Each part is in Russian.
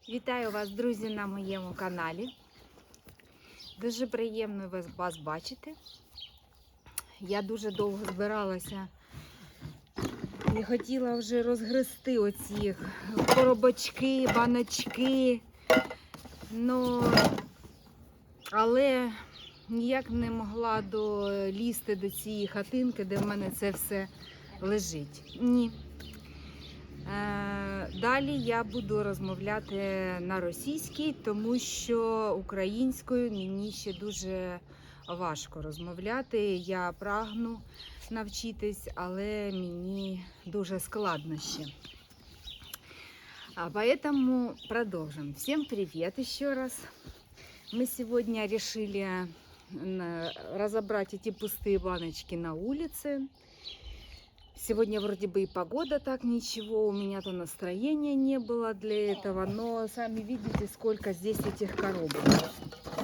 Вітаю вас, друзі, на моєму каналі. Дуже приємно вас бачити. Я дуже довго збиралася і хотіла вже розгрести оці коробочки, баночки. Але ніяк не могла долізти до цієї хатинки, де в мене це все лежить. Ні. Далі я буду розмовляти на російській, тому що українською мені ще дуже важко розмовляти. Я прагну навчитись, але мені дуже складно ще. Поэтому продолжим. Всем привет еще раз. Мы сегодня решили разобрать эти пустые баночки на улице. Сегодня вроде бы и погода так ничего, у меня-то настроения не было для этого, но сами видите, сколько здесь этих коробок.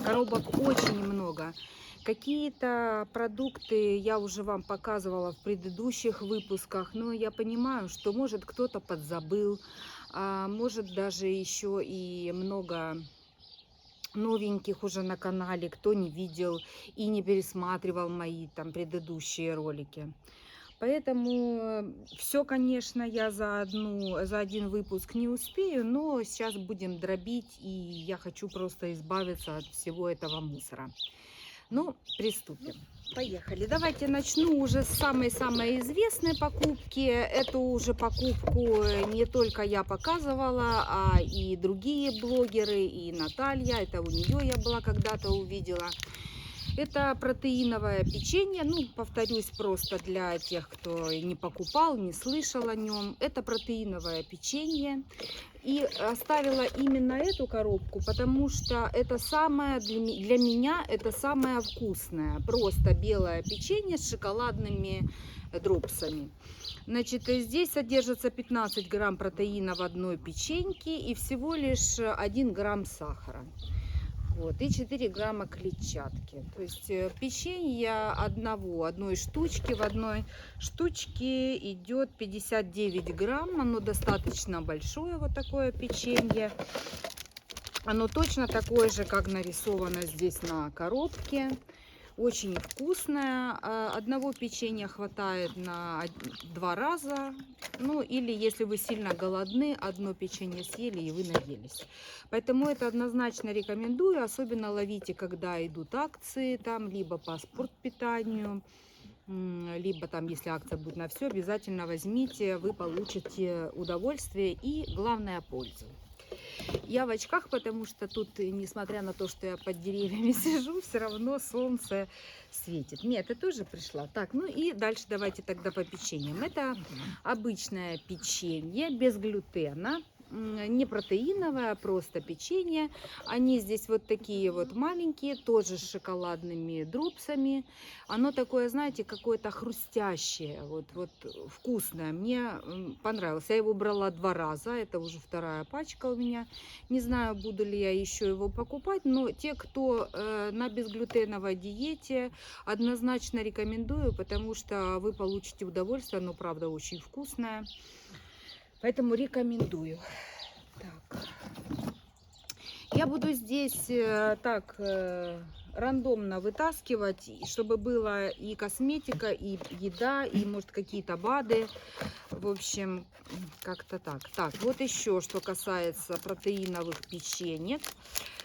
Коробок очень много. Какие-то продукты я уже вам показывала в предыдущих выпусках, но я понимаю, что может кто-то подзабыл, а может даже еще и много новеньких уже на канале, кто не видел и не пересматривал мои там предыдущие ролики. Поэтому все, конечно, я за один выпуск не успею, но сейчас будем дробить, и я хочу просто избавиться от всего этого мусора. Ну, приступим. Поехали. Давайте начну уже с самой-самой известной покупки. Эту уже покупку не только я показывала, а и другие блогеры, и Наталья. Это у нее я была когда-то увидела. Это протеиновое печенье, повторюсь просто для тех, кто не покупал, не слышал о нем. Это протеиновое печенье. И оставила именно эту коробку, потому что это самое, для меня это самое вкусное. Просто белое печенье с шоколадными дропсами. Значит, здесь содержится 15 грамм протеина в одной печеньке и всего лишь 1 грамм сахара. Вот, и 4 грамма клетчатки. То есть печенье одной штучки. В одной штучке идет 59 грамм. Оно достаточно большое, вот такое печенье. Оно точно такое же, как нарисовано здесь на коробке. Очень вкусное. Одного печенья хватает на 2 раза. Или если вы сильно голодны, одно печенье съели и вы наелись. Поэтому это однозначно рекомендую. Особенно ловите, когда идут акции, там, либо по спортпитанию, либо там, если акция будет на все, обязательно возьмите. Вы получите удовольствие и, главное, пользу. Я в очках, потому что тут, несмотря на то, что я под деревьями сижу, все равно солнце светит. Нет, ты тоже пришла. Так, и дальше давайте тогда по печеньям. Это обычное печенье без глютена. Не протеиновое, а просто печенье. Они здесь вот такие вот маленькие, тоже с шоколадными дропсами. Оно такое, знаете, какое-то хрустящее, вот вкусное. Мне понравилось. Я его брала 2 раза, это уже 2-я пачка у меня. Не знаю, буду ли я еще его покупать, но те, кто на безглютеновой диете, однозначно рекомендую, потому что вы получите удовольствие. Оно, правда, очень вкусное. Поэтому рекомендую. Так. Я буду здесь рандомно вытаскивать, чтобы была и косметика, и еда, и, может, какие-то БАДы. В общем, как-то так. Так, вот еще, что касается протеиновых печенек.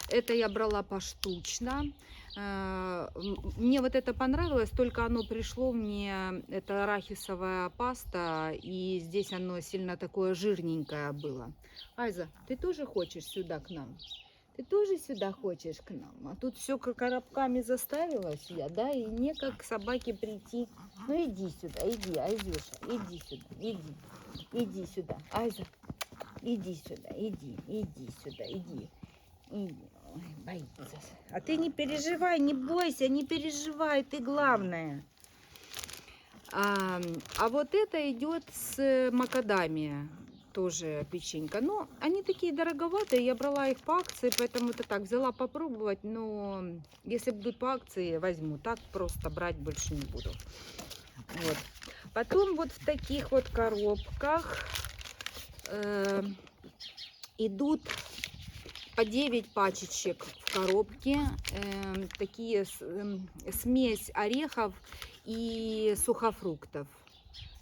Это я брала поштучно. Мне вот это понравилось, только оно пришло мне, это арахисовая паста, и здесь оно сильно такое жирненькое было. Айза, ты тоже хочешь сюда к нам? Ты тоже сюда хочешь к нам? А тут все коробками заставилась я, да, и не как к собаке прийти. Ну иди сюда, иди, Айзюша, иди сюда, иди сюда, Айза, иди сюда, иди сюда, иди. Ой, боится. А ты не переживай, не бойся, не переживай, ты главное. А вот это идет с макадамия, тоже печенька. Но они такие дороговатые, я брала их по акции, поэтому это так, взяла попробовать. Но если будут по акции, возьму. Так просто брать больше не буду. Вот. Потом вот в таких вот коробках идут по 9 пачечек в коробке. Такие смесь орехов и сухофруктов,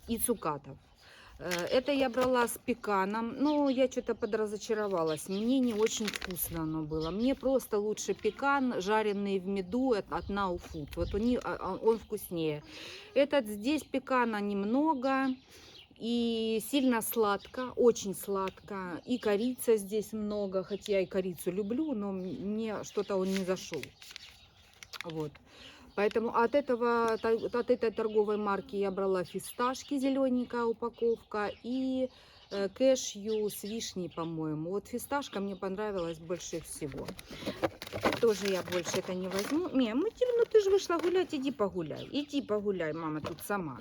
и цукатов. Это я брала с пеканом, но я что-то подразочаровалась. Мне не очень вкусно оно было. Мне просто лучше пекан, жареный в меду от Now Food. Вот он вкуснее. Здесь пекана немного. И сильно сладко, очень сладко. И корица здесь много, хотя я и корицу люблю, но мне что-то он не зашел. Вот. Поэтому от этой торговой марки я брала фисташки, зелененькая упаковка, и кэшью с вишней, по-моему. Вот фисташка мне понравилась больше всего. Тоже я больше это не возьму. Ну ты же вышла гулять, иди погуляй. Иди погуляй, мама тут сама.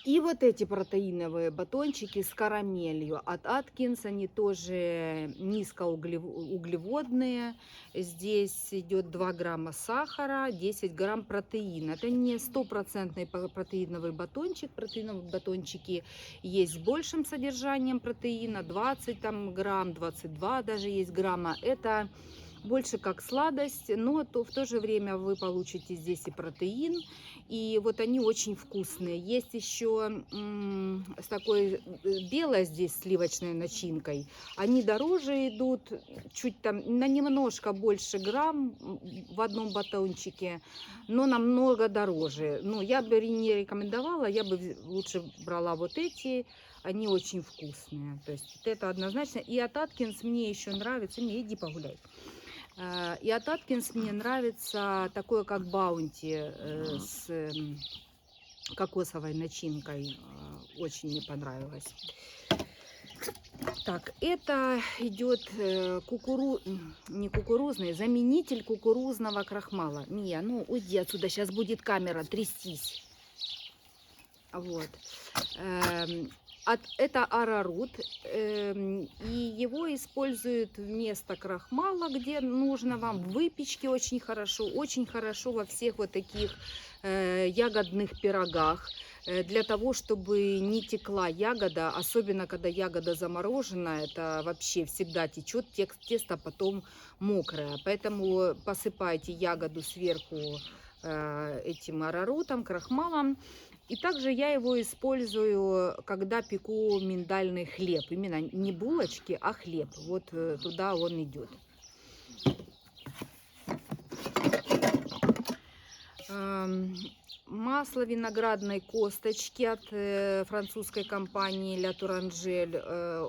И вот эти протеиновые батончики с карамелью от Atkins, они тоже низкоуглеводные. Здесь идет 2 грамма сахара, 10 грамм протеина. Это не стопроцентный протеиновый батончик. Протеиновые батончики есть с большим содержанием протеина, 20 там, грамм, 22 даже есть грамма. Это больше как сладость, но в то же время вы получите здесь и протеин, и вот они очень вкусные. Есть еще с такой белой здесь сливочной начинкой. Они дороже идут, чуть там на немножко больше грамм в одном батончике, но намного дороже. Ну, я бы не рекомендовала, я бы лучше брала вот эти. Они очень вкусные. То есть это однозначно. И от Atkins мне еще нравится. Иди погуляй. И от Atkins мне нравится такое, как Баунти с кокосовой начинкой. Очень мне понравилось. Так, это идет не кукурузный, заменитель кукурузного крахмала. Мия, ну уйди отсюда, сейчас будет камера трястись. Вот. Это арарут, и его используют вместо крахмала, где нужно вам в выпечке очень хорошо во всех вот таких ягодных пирогах, для того, чтобы не текла ягода, особенно когда ягода заморожена, это вообще всегда течет, тесто потом мокрое, поэтому посыпайте ягоду сверху этим арарутом, крахмалом. И также я его использую, когда пеку миндальный хлеб. Именно не булочки, а хлеб. Вот туда он идет. Масло виноградной косточки от французской компании Ля Туранжель.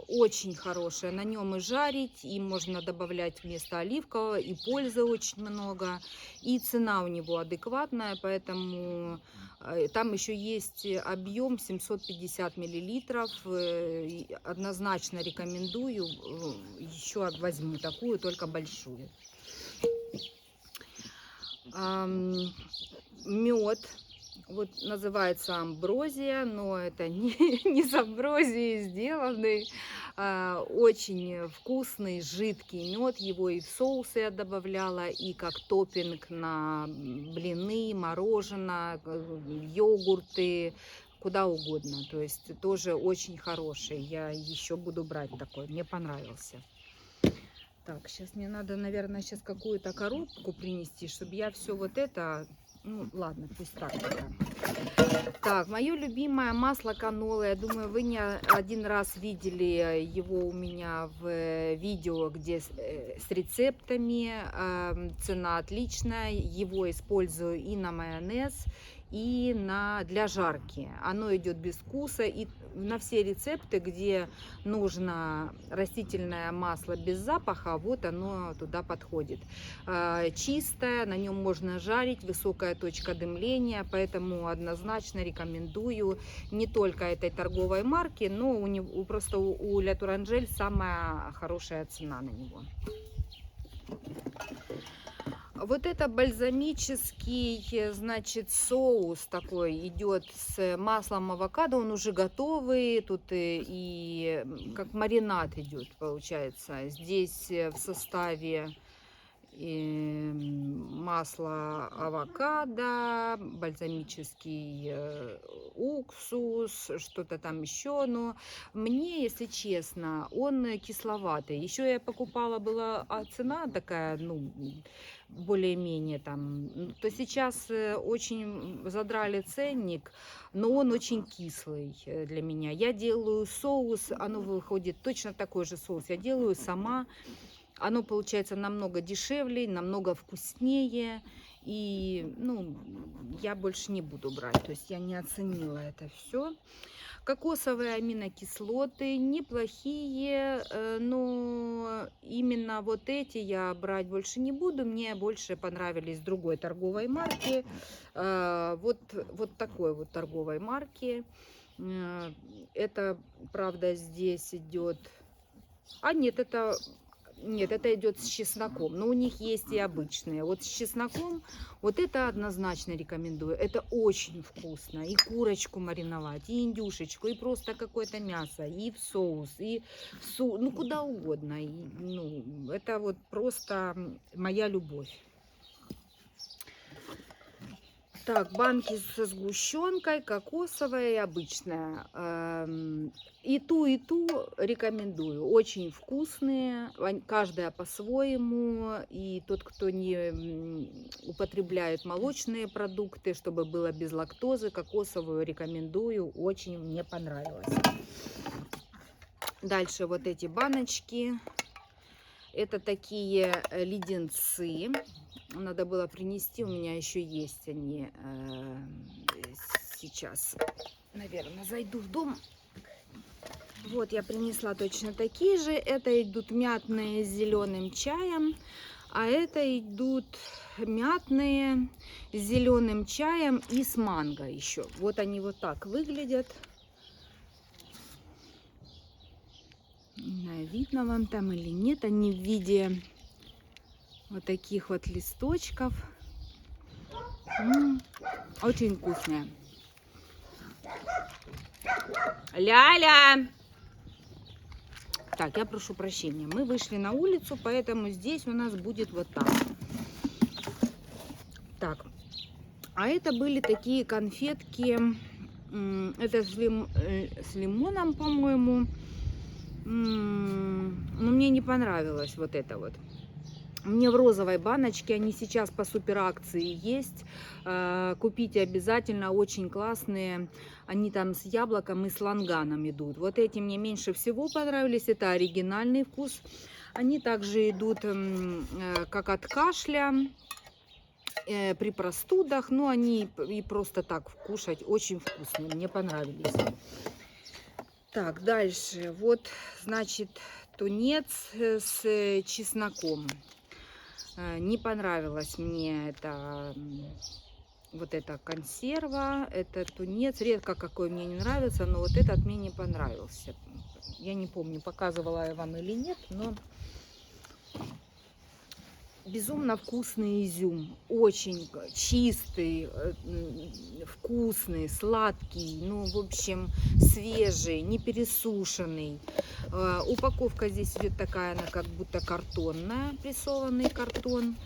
Очень хорошее. На нем и жарить, и можно добавлять вместо оливкового, и пользы очень много. И цена у него адекватная, поэтому там еще есть объем 750 миллилитров. Однозначно рекомендую. Еще возьму такую, только большую. Мед. Вот называется амброзия, но это не с амброзией сделанный. Очень вкусный, жидкий мед. Его и в соусы я добавляла, и как топпинг на блины, мороженое, йогурты, куда угодно. То есть тоже очень хороший. Я еще буду брать такой. Мне понравился. Так, сейчас мне надо, наверное, какую-то коробку принести, чтобы я все вот это... Ну, ладно, пусть так. Так, мое любимое масло канола. Я думаю, вы не один раз видели его у меня в видео, где с рецептами. Цена отличная. Его использую и на майонез, и для жарки. Оно идет без вкуса. И на все рецепты, где нужно растительное масло без запаха, вот оно туда подходит. Чистое, на нем можно жарить, высокая точка дымления, поэтому однозначно рекомендую не только этой торговой марки, но просто у Ля Туранжель самая хорошая цена на него. Вот это бальзамический, значит, соус такой идет с маслом авокадо, он уже готовый, тут и как маринад идет, получается. Здесь в составе масло авокадо, бальзамический уксус, что-то там еще. Но мне, если честно, он кисловатый. Еще я покупала, была цена такая, ну, более-менее там. То сейчас очень задрали ценник, но он очень кислый для меня. Я делаю соус, оно выходит точно такой же соус. Я делаю сама. Оно получается намного дешевле, намного вкуснее. И, ну, я больше не буду брать. То есть я не оценила это все. Кокосовые аминокислоты неплохие, но именно вот эти я брать больше не буду. Мне больше понравились другой торговой марки. Вот такой вот торговой марки. Это, правда, здесь идет... Нет, это идет с чесноком, но у них есть и обычные. Вот с чесноком, вот это однозначно рекомендую. Это очень вкусно. И курочку мариновать, и индюшечку, и просто какое-то мясо, и в соус, и ну куда угодно. И, ну, это вот просто моя любовь. Так, банки со сгущенкой, кокосовая и обычная. И ту рекомендую. Очень вкусные, каждая по-своему. И тот, кто не употребляет молочные продукты, чтобы было без лактозы, кокосовую рекомендую. Очень мне понравилось. Дальше вот эти баночки. Это такие леденцы. Надо было принести, у меня еще есть они. Сейчас, наверное, зайду в дом. Вот, я принесла точно такие же. Это идут мятные с зеленым чаем, а это идут мятные с зеленым чаем и с манго еще. Вот они вот так выглядят. Не знаю, видно вам там или нет. Они в виде вот таких вот листочков. Очень вкусные. Ляля! Так, я прошу прощения. Мы вышли на улицу, поэтому здесь у нас будет вот так. Так. А это были такие конфетки. Это с лимоном, по-моему. Но мне не понравилось вот это вот. Мне в розовой баночке, они сейчас по супер акции есть. Купите обязательно, очень классные. Они там с яблоком и с ланганом идут. Вот эти мне меньше всего понравились. Это оригинальный вкус. Они также идут как от кашля, при простудах. Но они и просто так кушать очень вкусные. Мне понравились. Так, дальше. Вот, значит, тунец с чесноком. Не понравилась мне это, вот эта консерва, это тунец. Редко какой мне не нравится, но вот этот мне не понравился. Я не помню, показывала я вам или нет, но безумно вкусный изюм. Очень чистый, вкусный, сладкий, ну, в общем, свежий, не пересушенный. Упаковка здесь идет такая, она как будто картонная, прессованный картон.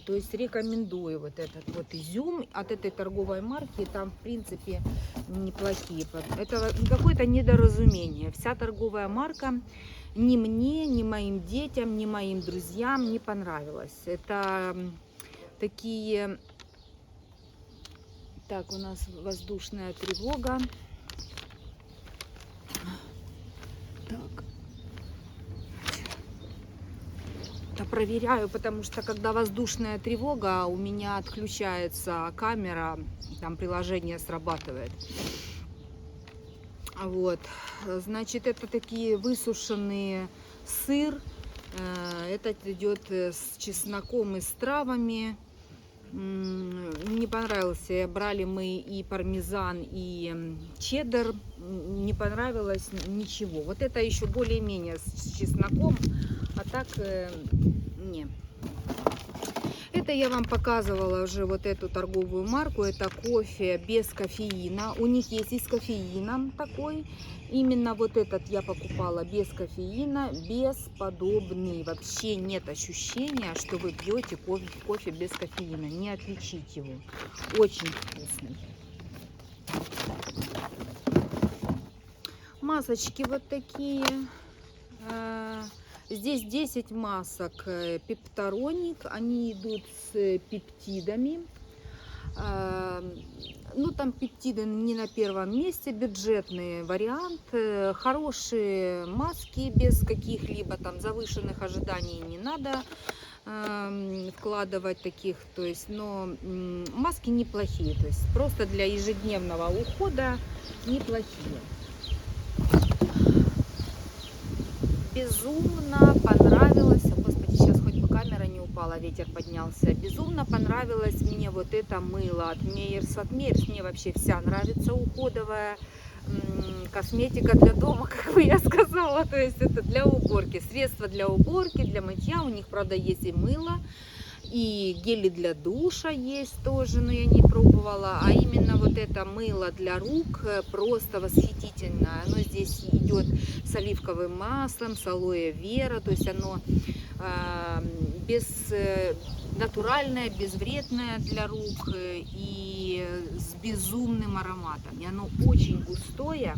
То есть рекомендую вот этот вот изюм от этой торговой марки. Там, в принципе, неплохие. Это какое-то недоразумение. Вся торговая марка ни мне, ни моим детям, ни моим друзьям не понравилась. Это такие... Так, у нас воздушная тревога. Так. Это проверяю, потому что когда воздушная тревога, у меня отключается камера, там приложение срабатывает. Вот, значит, это такие высушенные сыр. Этот идет с чесноком и с травами. Не понравился. Брали мы и пармезан, и чеддер. Не понравилось ничего. Вот это еще более-менее с чесноком, а так не. Это я вам показывала уже вот эту торговую марку. Это кофе без кофеина. У них есть и с кофеином такой. Именно вот этот я покупала без кофеина, бесподобный. Вообще нет ощущения, что вы пьете кофе без кофеина. Не отличить его. Очень вкусный. Масочки вот такие. Здесь 10 масок Пептороник. Они идут с пептидами. Ну, там пептиды не на первом месте. Бюджетный вариант. Хорошие маски без каких-либо там завышенных ожиданий не надо вкладывать таких. То есть, но маски неплохие. То есть просто для ежедневного ухода неплохие. Безумно понравилось, господи, сейчас хоть бы камера не упала, ветер поднялся. Безумно понравилось мне вот это мыло от Мейерс. От Мейерс мне вообще вся нравится, уходовая косметика для дома, как бы я сказала. То есть это для уборки, средства для уборки, для мытья. У них, правда, есть и мыло, и гели для душа есть тоже, но я не пробовала. А именно вот это мыло для рук просто восхитительно. Оно здесь идет с оливковым маслом, с алоэ вера. То есть оно натуральное, безвредное для рук и с безумным ароматом. И оно очень густое,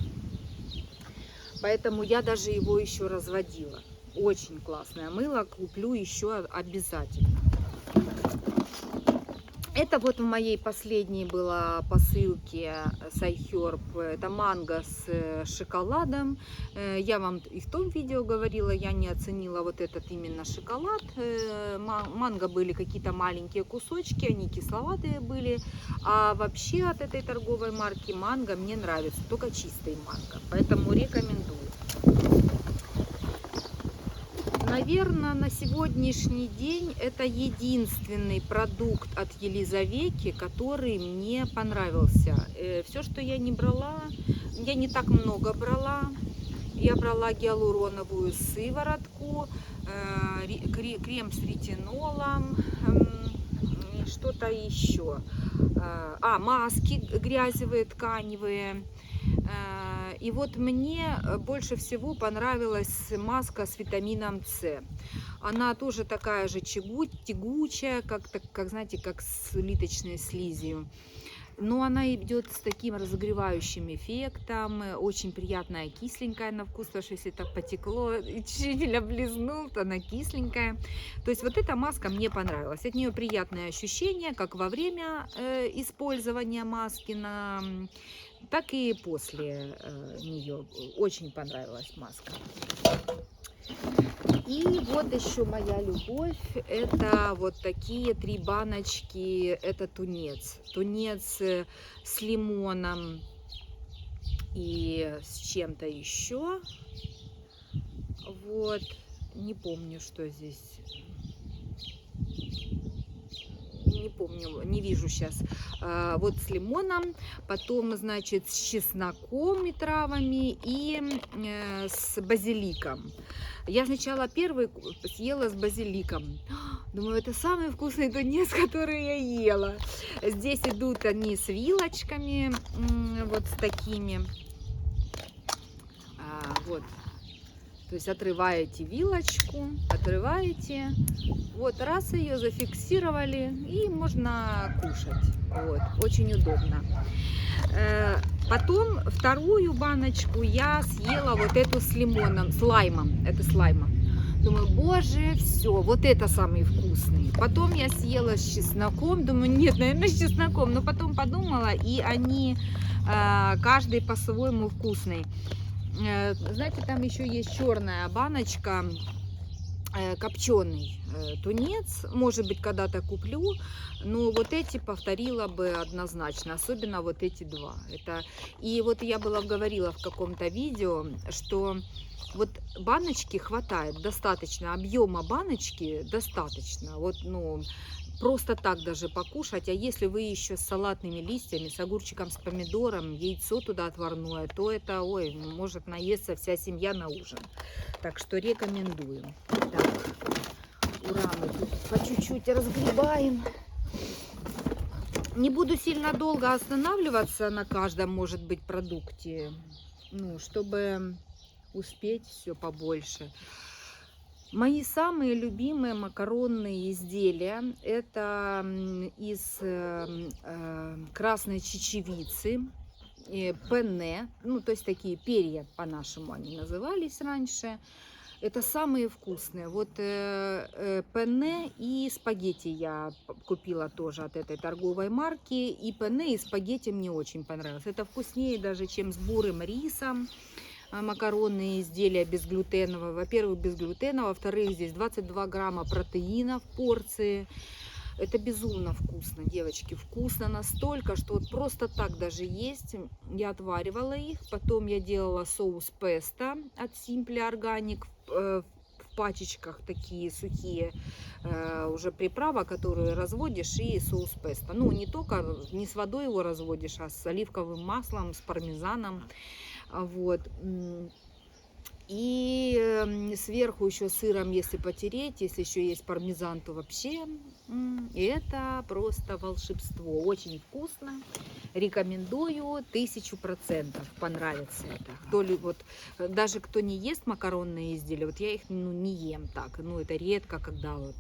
поэтому я даже его еще разводила. Очень классное мыло, куплю еще обязательно. Это вот в моей последней была посылке с iHerb. Это манго с шоколадом. Я вам и в том видео говорила, я не оценила вот этот именно шоколад. Манго были какие-то маленькие кусочки, они кисловатые были. А вообще от этой торговой марки манго мне нравится, только чистый манго. Поэтому рекомендую. Наверное, на сегодняшний день это единственный продукт от Елизаветы, который мне понравился. Все, что я не брала, я не так много брала. Я брала гиалуроновую сыворотку, крем с ретинолом, что-то еще. Маски грязевые, тканевые. И вот мне больше всего понравилась маска с витамином С. Она тоже такая же тягучая, как знаете, как с улиточной слизью. Но она идет с таким разогревающим эффектом, очень приятная, кисленькая на вкус, потому что если так потекло и чуть-чуть облизнул, то она кисленькая. То есть вот эта маска мне понравилась. От нее приятные ощущения, как во время использования маски, так и после нее. Очень понравилась маска. И вот еще моя любовь, это вот такие 3 баночки, это тунец. Тунец с лимоном и с чем-то еще. Вот, не помню, что здесь. Не помню, не вижу сейчас. Вот с лимоном, потом, значит, с чесноком и травами и с базиликом. Я сначала первый съела с базиликом. Думаю, это самый вкусный тунец, который я ела. Здесь идут они с вилочками, вот с такими. Вот. То есть отрываете вилочку, отрываете, вот раз ее зафиксировали и можно кушать. Вот, очень удобно. Потом вторую баночку я съела вот эту с лимоном, с лаймом. Это с лаймом. Думаю, боже, все, вот это самый вкусный. Потом я съела с чесноком. Думаю, нет, наверное, с чесноком. Но потом подумала, и они каждый по-своему вкусный. Знаете, там еще есть черная баночка, копченый тунец. Может быть, когда-то куплю, но вот эти повторила бы однозначно, особенно вот эти 2. И вот я говорила в каком-то видео, что вот баночки хватает достаточно, объема баночки достаточно. Вот, просто так даже покушать. А если вы еще с салатными листьями, с огурчиком, с помидором, яйцо туда отварное, то это, может наесться вся семья на ужин. Так что рекомендую. Так. Ура, мы тут по чуть-чуть разгребаем. Не буду сильно долго останавливаться на каждом, может быть, продукте, ну, чтобы успеть все побольше. Мои самые любимые макаронные изделия – это из красной чечевицы, пенне, ну, то есть такие перья, по-нашему они назывались раньше. Это самые вкусные. Вот пенне и спагетти я купила тоже от этой торговой марки. И пенне, и спагетти мне очень понравилось. Это вкуснее даже, чем с бурым рисом. Макаронные изделия безглютеновые. Во-первых, безглютеново. Во-вторых, здесь 22 грамма протеина в порции. Это безумно вкусно, девочки. Вкусно настолько, что вот просто так даже есть. Я отваривала их. Потом я делала соус песто от Simple Organic в пачечках, такие сухие уже приправа, которую разводишь, и соус песто. Ну, не только, не с водой его разводишь, а с оливковым маслом, с пармезаном. Вот. И сверху еще сыром, если потереть, если еще есть пармезан, то вообще это просто волшебство. Очень вкусно. Рекомендую 1000%. Понравится это. Вот, даже кто не ест макаронные изделия, вот я их не ем так. Ну, это редко, когда вот,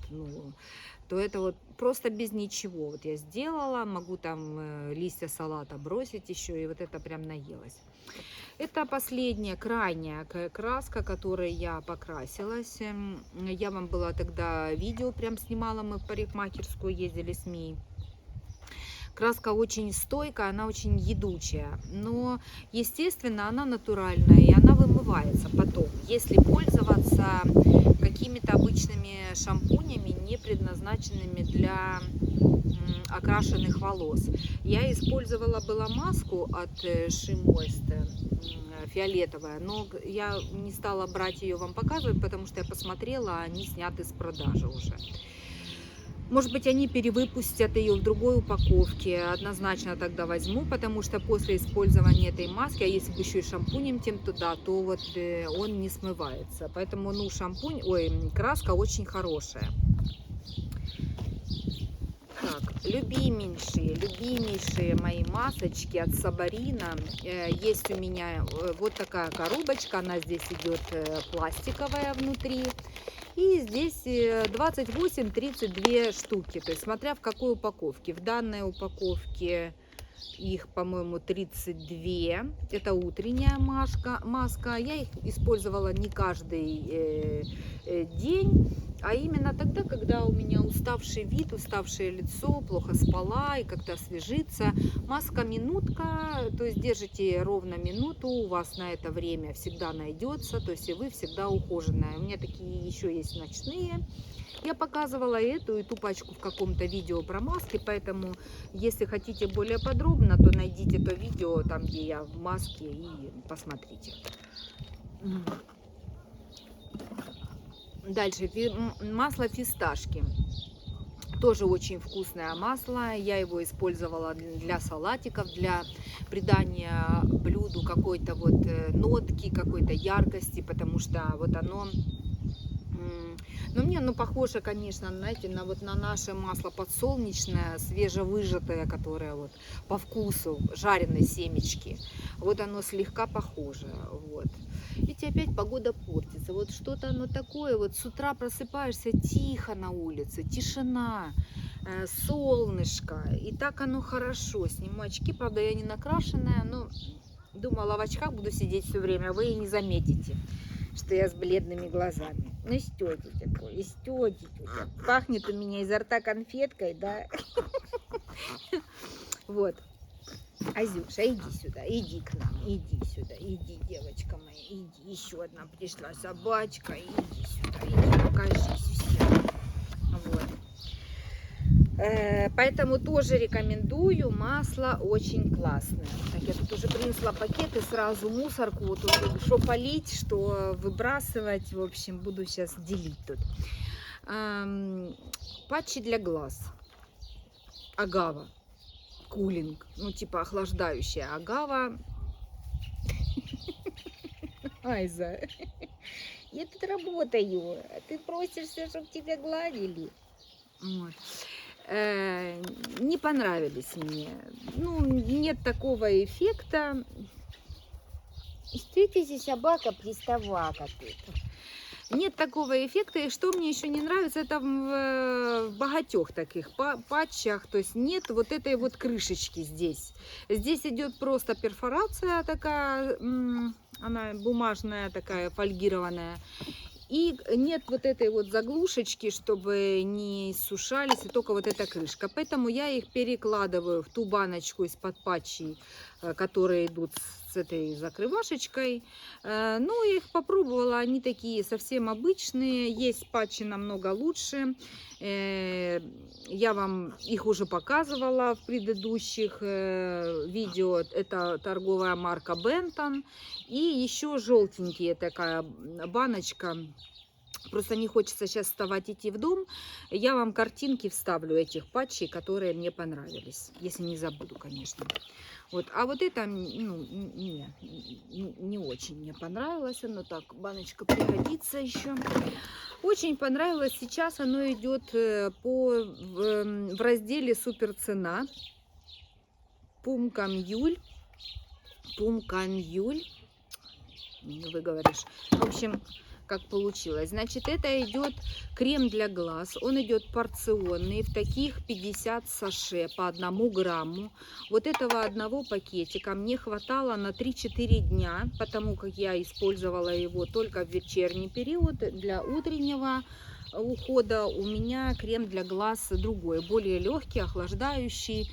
то это вот просто без ничего. Вот я сделала, могу там листья салата бросить еще, и вот это прям наелась. Это последняя, крайняя краска, которой я покрасилась. Я вам была тогда видео прям снимала, мы в парикмахерскую ездили с Мией. Краска очень стойкая, она очень едучая, но, естественно, она натуральная, и она вымывается потом, если пользоваться какими-то обычными шампунями, не предназначенными для окрашенных волос. Я использовала была маску от She Moist, фиолетовая, но я не стала брать ее вам показывать, потому что я посмотрела, они сняты с продажи уже. Может быть, они перевыпустят ее в другой упаковке. Однозначно тогда возьму, потому что после использования этой маски, а если бы еще и шампунем тем туда, то вот он не смывается. Поэтому, ну, краска очень хорошая. Так, любимейшие мои масочки от Сабарина. Есть у меня вот такая коробочка, она здесь идет пластиковая внутри. И здесь 28-32 штуки, то есть смотря в какой упаковке. В данной упаковке их, по-моему, 32. Это утренняя маска. Я их использовала не каждый день, а именно тогда, когда у меня уставший вид, уставшее лицо, плохо спала и как-то освежиться. Маска минутка, то есть держите ровно минуту, у вас на это время всегда найдется, то есть и вы всегда ухоженная. У меня такие еще есть ночные. Я показывала эту и ту пачку в каком-то видео про маски, поэтому, если хотите более подробно, то найдите то видео, там, где я в маске, и посмотрите. Дальше, масло фисташки. Тоже очень вкусное масло. Я его использовала для салатиков, для придания блюду какой-то вот нотки, какой-то яркости, потому что вот оно... Но мне оно похоже, конечно, знаете, на наше масло подсолнечное, свежевыжатое, которое вот по вкусу, жареной семечки. Вот оно слегка похоже. Вот. Видите, опять погода портится. Вот что-то оно такое, вот с утра просыпаешься, тихо на улице, тишина, солнышко. И так оно хорошо. Сниму очки, правда, я не накрашенная, но думала, в очках буду сидеть все время, вы и не заметите, что я с бледными глазами. Ну, истёте такой, истёте. Пахнет у меня изо рта конфеткой, да? Вот. Азюша, иди сюда, иди к нам, иди сюда, иди, девочка моя, иди. Еще одна пришла собачка, иди сюда, иди, покажись всем. Вот. Поэтому тоже рекомендую, масло очень классное. Так, я тут уже принесла пакеты, сразу мусорку, вот что полить, что выбрасывать, в общем, буду сейчас делить тут. Патчи для глаз, агава, кулинг, ну типа охлаждающая агава. Айза, Я тут работаю, а ты просишься, чтобы тебя гладили. Вот. Не понравились мне. Ну, нет такого эффекта. Что это за собака-приставака тут? Нет такого эффекта, и что мне еще не нравится, это в богатых таких патчах, то есть нет вот этой вот крышечки здесь. Здесь идет просто перфорация такая, она бумажная такая, фольгированная. И нет вот этой вот заглушечки, чтобы не сушались, и только вот эта крышка. Поэтому я их перекладываю в ту баночку из-под патчей, которые идут с этой закрывашечкой. Ну, я их попробовала, они такие совсем обычные. Есть патчи намного лучше. Я вам их уже показывала в предыдущих видео. Это торговая марка Benton. И еще желтенькие такая баночка. Просто не хочется сейчас вставать, идти в дом. Я вам картинки вставлю этих патчей, которые мне понравились. Если не забуду, конечно. Вот. А вот это, ну, не очень мне понравилось. Оно так, баночка пригодится еще. Очень понравилось. Сейчас оно идет в разделе супер цена. Пумкамюль. Выговоришь. В общем, как получилось. Значит, это идет крем для глаз. Он идет порционный, в таких 50 саше по 1 грамму. Вот этого одного пакетика мне хватало на 3-4 дня, потому как я использовала его только в вечерний период. Для утреннего ухода у меня крем для глаз другой, более легкий, охлаждающий.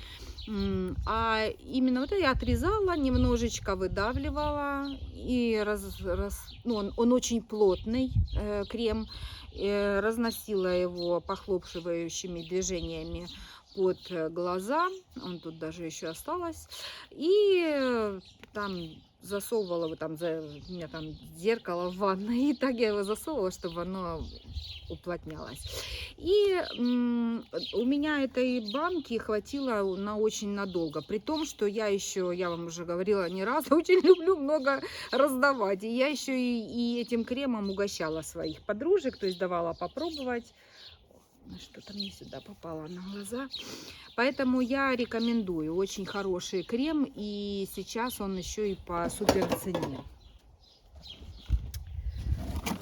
А именно вот это я отрезала, немножечко выдавливала, и ну, он очень плотный, крем, разносила его похлопывающими движениями под глаза, он тут даже еще осталось, и там засовывала, вот там, у меня там зеркало в ванной, и так я его засовывала, чтобы оно уплотнялось. И у меня этой банки хватило на очень надолго, при том, что я еще, я вам уже говорила не раз, очень люблю много раздавать, и я еще и этим кремом угощала своих подружек, то есть давала попробовать. Что-то мне сюда попало на глаза. Поэтому я рекомендую. Очень хороший крем. И сейчас он еще и по супер цене.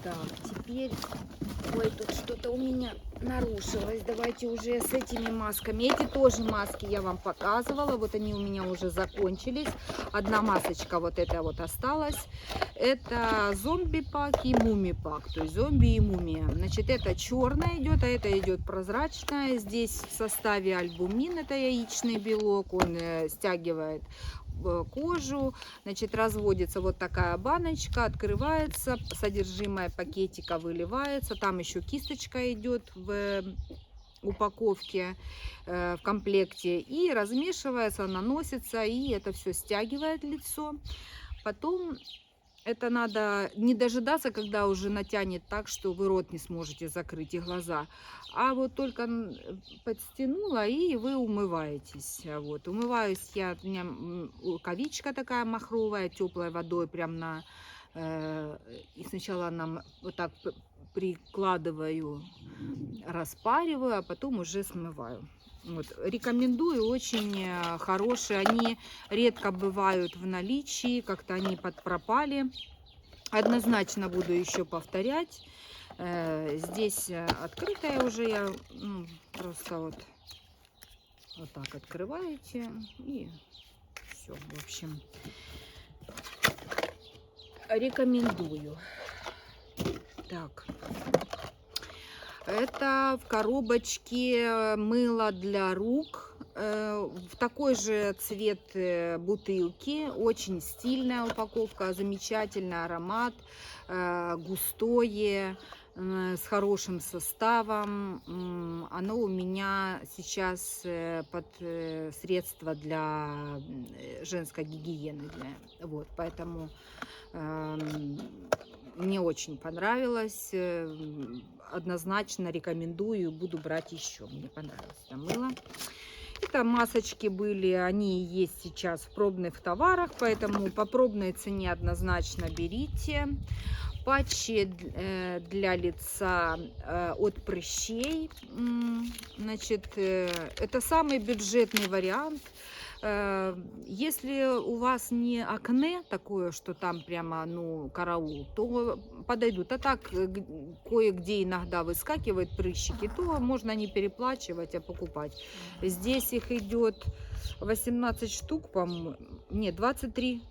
Так, теперь... Ой, тут что-то у меня нарушилось. Давайте уже с этими масками. Эти тоже маски я вам показывала. Вот они у меня уже закончились. Одна масочка вот эта вот осталась. Это зомби-пак и муми-пак. То есть зомби и мумия. Значит, это черная идет, а это идет прозрачная. Здесь в составе альбумин. Это яичный белок. Он стягивает кожу. Значит, разводится вот такая баночка, открывается, содержимое пакетика выливается, там еще кисточка идет в упаковке, в комплекте, и размешивается, наносится, и это все стягивает лицо. Потом это надо не дожидаться, когда уже натянет так, что вы рот не сможете закрыть и глаза. А вот только подстянула, и вы умываетесь. Вот. Умываюсь я, у меня рукавичка такая махровая, теплой водой прям на... И сначала нам вот так прикладываю, распариваю, а потом уже смываю. Вот. Рекомендую, очень хорошие. Они редко бывают в наличии, как-то они подпропали. Однозначно буду еще повторять. Здесь открытая уже, я просто вот так открываете, и все. В общем, рекомендую. Так. Это в коробочке мыло для рук, в такой же цвет бутылки, очень стильная упаковка, замечательный аромат, густое, с хорошим составом. Оно у меня сейчас под средства для женской гигиены, вот, поэтому мне очень понравилось. Однозначно рекомендую, буду брать еще. Мне понравилось это мыло. Это масочки были, они есть сейчас в пробных товарах, поэтому по пробной цене однозначно берите. Патчи для лица от прыщей. Значит, это самый бюджетный вариант. Если у вас не акне такое, что там прямо, ну, караул, то подойдут. А так, кое-где иногда выскакивают прыщики, то можно не переплачивать, а покупать. Здесь их идет 18 штук, по-моему. Нет, 23.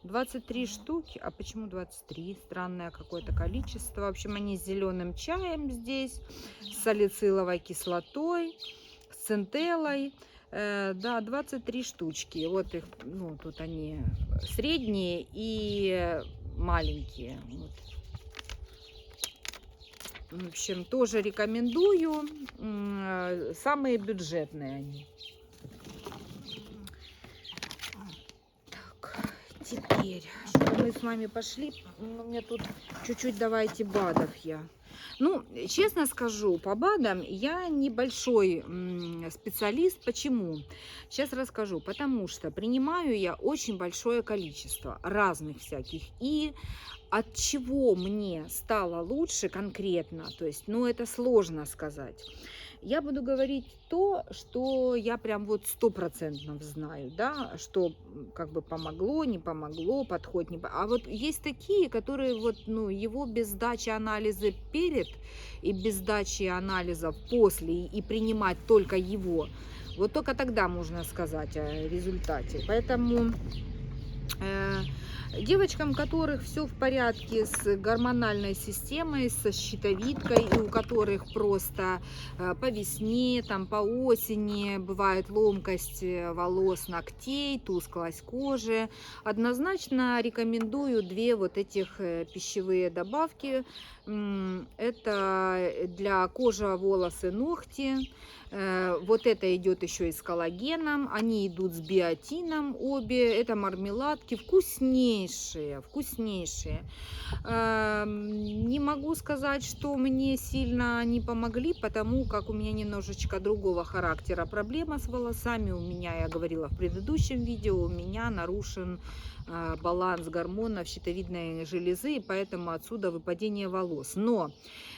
23 штуки. А почему 23? Странное какое-то количество. В общем, они с зеленым чаем здесь, с салициловой кислотой, с центеллой. Да, 23 штучки. Вот их, ну, тут они средние и маленькие. Вот. В общем, тоже рекомендую. Самые бюджетные они. Так, теперь, чтобы мы с вами пошли, у меня тут чуть-чуть давайте БАДов я. Ну, честно скажу, по БАДам я небольшой специалист. Почему? Сейчас расскажу. Потому что принимаю я очень большое количество разных всяких. И от чего мне стало лучше конкретно, то есть, ну, это сложно сказать. Я буду говорить то, что я прям вот 100% знаю, да, что как бы помогло, не помогло, подходит, не. А вот есть такие, которые вот, ну, его без сдачи анализа перед и без сдачи анализов после и принимать только его, вот только тогда можно сказать о результате. Поэтому девочкам, у которых все в порядке с гормональной системой, со щитовидкой, и у которых просто по весне, там, по осени бывает ломкость волос, ногтей, тусклость кожи, однозначно рекомендую две вот этих пищевые добавки. Это для кожи, волосы, ногти. Вот это идет еще и с коллагеном, они идут с биотином обе, это мармеладки, вкуснейшие, вкуснейшие. Не могу сказать, что мне сильно они помогли, потому как у меня немножечко другого характера проблема с волосами. У меня, я говорила в предыдущем видео, у меня нарушен баланс гормонов щитовидной железы, и поэтому отсюда выпадение волос. Но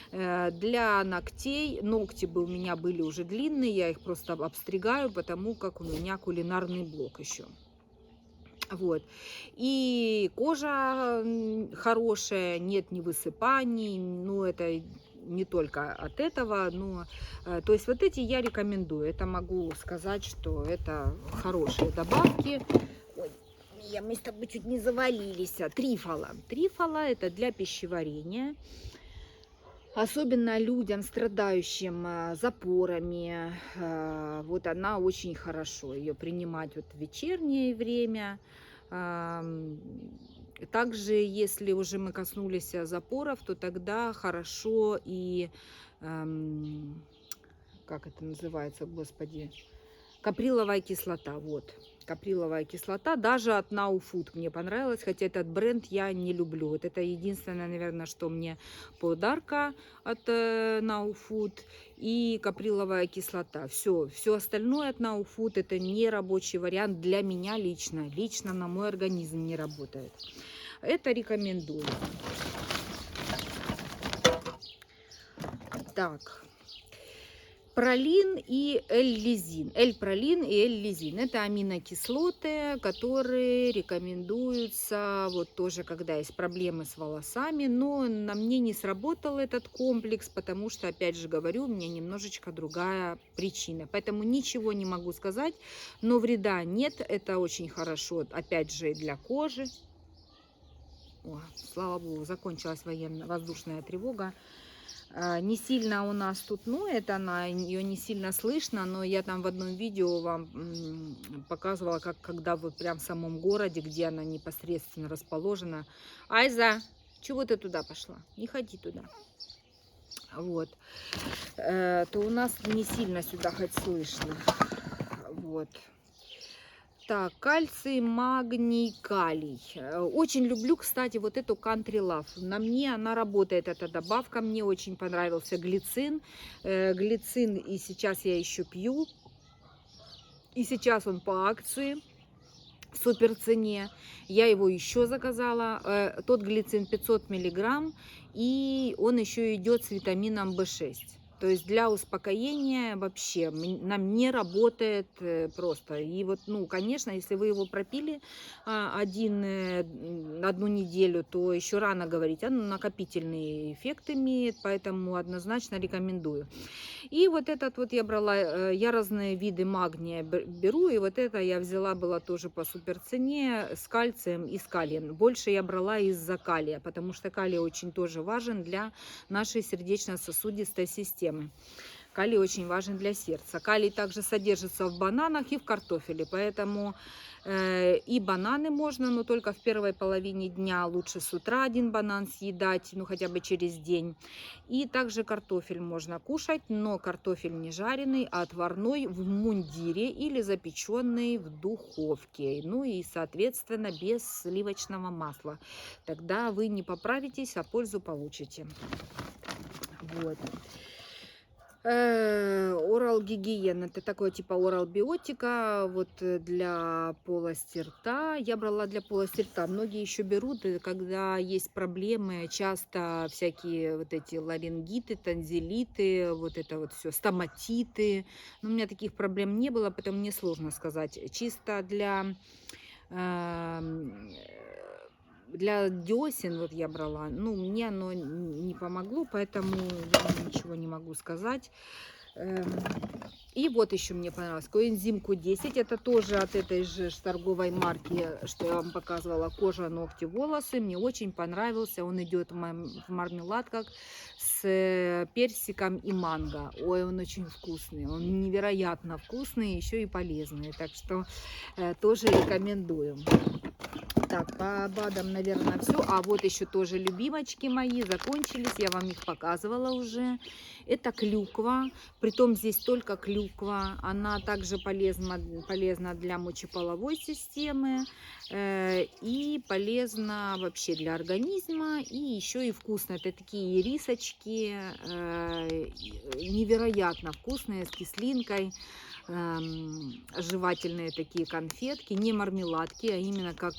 для ногтей, ногти бы у меня были уже длинные, я их просто обстригаю, потому как у меня кулинарный блок еще. Вот. И кожа хорошая, нет ни высыпаний, ну это не только от этого, но то есть вот эти я рекомендую. Это могу сказать, что это хорошие добавки. Ой, мы с тобой чуть не завалились. Трифола. Трифола это для пищеварения. Особенно людям, страдающим запорами, вот она очень хорошо, ее принимать вот в вечернее время. Также, если уже мы коснулись запоров, то тогда хорошо и, как это называется, господи, каприловая кислота, вот. Каприловая кислота, даже от Now Food мне понравилось, хотя этот бренд я не люблю. Вот это единственное, наверное, что мне подарка от Now Food и каприловая кислота. Все остальное от Now Food это не рабочий вариант для меня лично. Лично на мой организм не работает. Это рекомендую. Так. Пролин и L-лизин. L-пролин и L-лизин. Это аминокислоты, которые рекомендуются вот тоже, когда есть проблемы с волосами. Но на мне не сработал этот комплекс, потому что, опять же говорю, у меня немножечко другая причина. Поэтому ничего не могу сказать, но вреда нет. Это очень хорошо, опять же, для кожи. О, слава богу, закончилась воздушная тревога. Не сильно у нас тут ноет она, ее не сильно слышно, но я там в одном видео вам показывала, как когда вот прям в самом городе, где она непосредственно расположена. Айза, чего ты туда пошла? Не ходи туда. Вот. То у нас не сильно сюда хоть слышно. Вот. Так, кальций, магний, калий. Очень люблю, кстати, вот эту Country Love. На мне она работает, эта добавка. Мне очень понравился глицин. Глицин и сейчас я еще пью. И сейчас он по акции. в супер цене. Я его еще заказала. Тот глицин 500 миллиграмм, и он еще идет с витамином В6. То есть для успокоения вообще нам не работает просто. И вот, ну, конечно, если вы его пропили одну неделю, то еще рано говорить. Он накопительный эффект имеет, поэтому однозначно рекомендую. И вот этот вот я брала, я разные виды магния беру, и вот это я взяла, была тоже по супер цене, с кальцием и с калием. Больше я брала из-за калия, потому что калий очень тоже важен для нашей сердечно-сосудистой системы. Калий очень важен для сердца. Калий также содержится в бананах и в картофеле, поэтому и бананы можно, но только в первой половине дня. Лучше с утра один банан съедать, ну хотя бы через день. И также картофель можно кушать, но картофель не жареный, а отварной в мундире или запеченный в духовке. Ну и, соответственно, без сливочного масла. Тогда вы не поправитесь, а пользу получите. Вот. Орал гигиен, это такое типа орал биотика, вот для полости рта. Я брала для полости рта. Многие еще берут, когда есть проблемы, часто всякие вот эти ларингиты, танзелиты, вот это вот все, стоматиты. Но у меня таких проблем не было, поэтому мне сложно сказать. Чисто для десен вот я брала, ну, мне оно не помогло, поэтому я ничего не могу сказать. И вот еще мне понравилось коэнзим Q10, это тоже от этой же торговой марки, что я вам показывала, кожа, ногти, волосы. Мне очень понравился, он идет в мармеладках с персиком и манго. Ой, он очень вкусный, он невероятно вкусный, еще и полезный, так что тоже рекомендую. Так, по БАДам, наверное, все. А вот еще тоже любимочки мои закончились. Я вам их показывала уже. Это клюква. Притом здесь только клюква. Она также полезна для мочеполовой системы. И полезна вообще для организма. И еще и вкусно. Это такие ирисочки. Невероятно вкусные, с кислинкой. Жевательные такие конфетки, не мармеладки, а именно как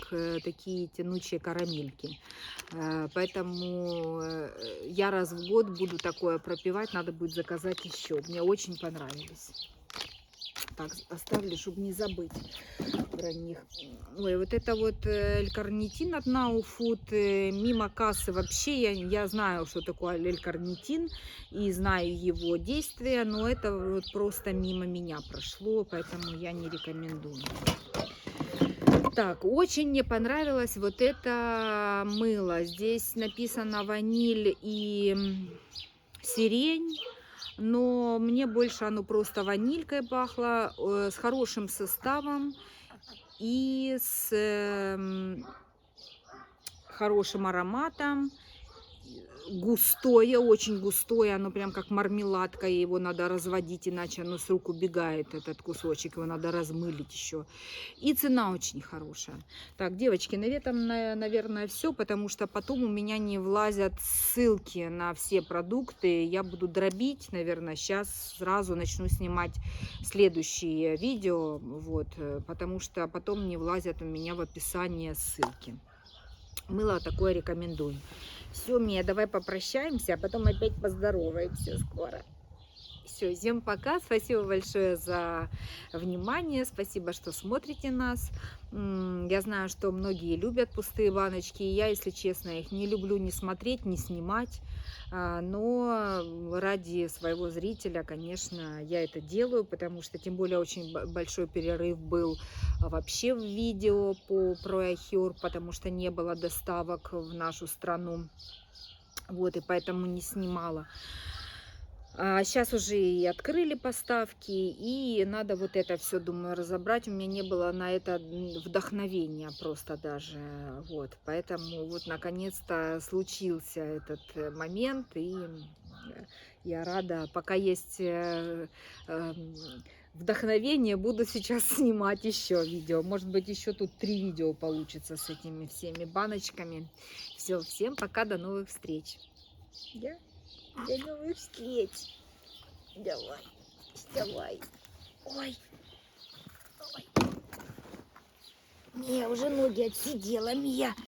такие тянучие карамельки. Поэтому я раз в год буду такое пропивать, надо будет заказать еще. Мне очень понравились. Так, оставлю, чтобы не забыть про них. Ой, вот это вот L-карнитин от Now Food. Мимо кассы вообще я знаю, что такое L-карнитин и знаю его действия, но это вот просто мимо меня прошло, поэтому я не рекомендую. Так, очень мне понравилось вот это мыло. Здесь написано ваниль и сирень. Но мне больше оно просто ванилькой пахло, с хорошим составом и с хорошим ароматом. Густое, очень густое, оно прям как мармеладка, и его надо разводить, иначе оно с рук убегает, этот кусочек, его надо размылить еще. И цена очень хорошая. Так, девочки, на этом, наверное, все, потому что потом у меня не влазят ссылки на все продукты. Я буду дробить, наверное, сейчас сразу начну снимать следующие видео, вот, потому что потом не влазят у меня в описание ссылки. Мыло такое рекомендую. Все, Мия, давай попрощаемся, а потом опять поздороваемся скоро. Все, всем пока. Спасибо большое за внимание. Спасибо, что смотрите нас. Я знаю, что многие любят пустые баночки. Я, если честно, их не люблю ни смотреть, ни снимать. Но ради своего зрителя, конечно, я это делаю, потому что тем более очень большой перерыв был вообще в видео по ProAcure, потому что не было доставок в нашу страну. Вот, и поэтому не снимала. Сейчас уже и открыли поставки, и надо вот это все, думаю, разобрать. У меня не было на это вдохновения просто даже. Вот, поэтому вот наконец-то случился этот момент, и я рада. Пока есть вдохновение, буду сейчас снимать еще видео. Может быть, еще тут 3 видео получится с этими всеми баночками. Все, всем пока, до новых встреч. До новых встреч. Давай, вставай. Ой. Ой. Мия уже ноги отсидела, Мия.